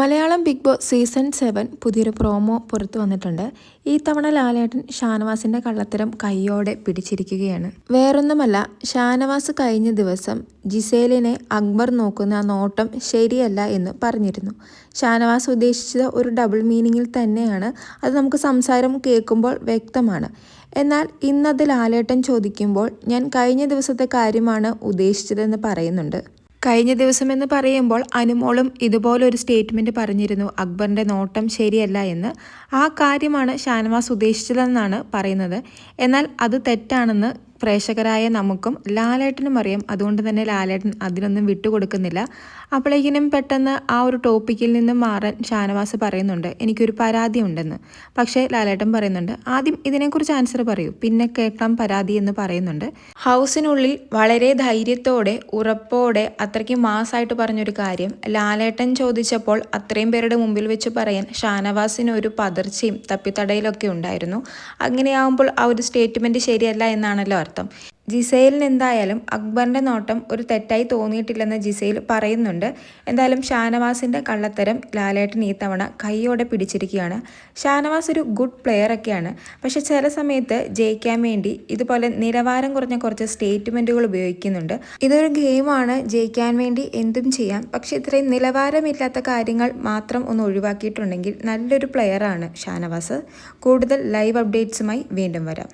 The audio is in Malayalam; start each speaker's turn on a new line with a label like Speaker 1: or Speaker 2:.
Speaker 1: മലയാളം ബിഗ് ബോസ് സീസൺ 7 പുതിയൊരു പ്രോമോ പുറത്തു വന്നിട്ടുണ്ട്. ഈ തവണ ലാലേട്ടൻ ഷാനവാസിന്റെ കള്ളത്തരം കൈയോടെ പിടിച്ചിരിക്കുകയാണ്. വേറൊന്നുമല്ല, ഷാനവാസ് കഴിഞ്ഞ ദിവസം ജിസേലിനെ അക്ബർ നോക്കുന്ന ആ നോട്ടം ശരിയല്ല എന്ന് പറഞ്ഞിരുന്നു. ഷാനവാസ് ഉദ്ദേശിച്ചത് ഒരു ഡബിൾ മീനിങ്ങിൽ തന്നെയാണ്. അത് നമുക്ക് സംസാരം കേൾക്കുമ്പോൾ വ്യക്തമാണ്. എന്നാൽ ഇന്നത് ലാലേട്ടൻ ചോദിക്കുമ്പോൾ ഞാൻ കഴിഞ്ഞ ദിവസത്തെ കാര്യമാണ് ഉദ്ദേശിച്ചതെന്ന് പറയുന്നുണ്ട്. കഴിഞ്ഞ ദിവസം എന്ന് പറയുമ്പോൾ അനുമോളും ഇതുപോലൊരു സ്റ്റേറ്റ്മെൻറ്റ് പറഞ്ഞിരുന്നു, അക്ബറിൻ്റെ നോട്ടം ശരിയല്ല എന്ന്. ആ കാര്യമാണ് ഷാനവാസ് ഉദ്ദേശിച്ചതെന്നാണ് പറയുന്നത്. എന്നാൽ അത് തെറ്റാണെന്ന് പ്രേക്ഷകരായ നമുക്കും ലാലേട്ടനും അറിയാം. അതുകൊണ്ട് തന്നെ ലാലേട്ടൻ അതിനൊന്നും വിട്ടുകൊടുക്കുന്നില്ല. അപ്പോഴേക്കിനും പെട്ടെന്ന് ആ ഒരു ടോപ്പിക്കിൽ നിന്നും മാറാൻ ഷാനവാസ് പറയുന്നുണ്ട്, എനിക്കൊരു പരാതി ഉണ്ടെന്ന്. പക്ഷേ ലാലേട്ടൻ പറയുന്നുണ്ട്, ആദ്യം ഇതിനെക്കുറിച്ച് ആൻസർ പറയൂ, പിന്നെ കേൾക്കാം പരാതി എന്ന് പറയുന്നുണ്ട്. ഹൗസിനുള്ളിൽ വളരെ ധൈര്യത്തോടെ ഉറപ്പോടെ അത്രയ്ക്ക് മാസായിട്ട് പറഞ്ഞൊരു കാര്യം ലാലേട്ടൻ ചോദിച്ചപ്പോൾ അത്രയും പേരുടെ മുമ്പിൽ വെച്ച് പറയാൻ ഷാനവാസിന് ഒരു പതർച്ചയും തപ്പിത്തടയിലൊക്കെ ഉണ്ടായിരുന്നു. അങ്ങനെയാവുമ്പോൾ ആ ഒരു സ്റ്റേറ്റ്മെൻറ്റ് ശരിയല്ല എന്നാണല്ലോ അർത്ഥം. ജിസേലിന് എന്തായാലും അക്ബറിൻ്റെ നോട്ടം ഒരു തെറ്റായി തോന്നിയിട്ടില്ലെന്ന് ജിസേൽ പറയുന്നുണ്ട്. എന്തായാലും ഷാനവാസിൻ്റെ കള്ളത്തരം ലാലേട്ടൻ ഈ തവണ കൈയോടെ പിടിച്ചിരിക്കുകയാണ്. ഷാനവാസ് ഒരു ഗുഡ് പ്ലെയർ ഒക്കെയാണ്. പക്ഷെ ചില സമയത്ത് ജയിക്കാൻ വേണ്ടി ഇതുപോലെ നിലവാരം കുറഞ്ഞ കുറച്ച് സ്റ്റേറ്റ്മെൻറ്റുകൾ ഉപയോഗിക്കുന്നുണ്ട്. ഇതൊരു ഗെയിമാണ്, ജയിക്കാൻ വേണ്ടി എന്തും ചെയ്യാം. പക്ഷെ ഇത്രയും നിലവാരമില്ലാത്ത കാര്യങ്ങൾ മാത്രം ഒന്ന് ഒഴിവാക്കിയിട്ടുണ്ടെങ്കിൽ നല്ലൊരു പ്ലെയറാണ് ഷാനവാസ്. കൂടുതൽ ലൈവ് അപ്ഡേറ്റ്സുമായി വീണ്ടും വരാം.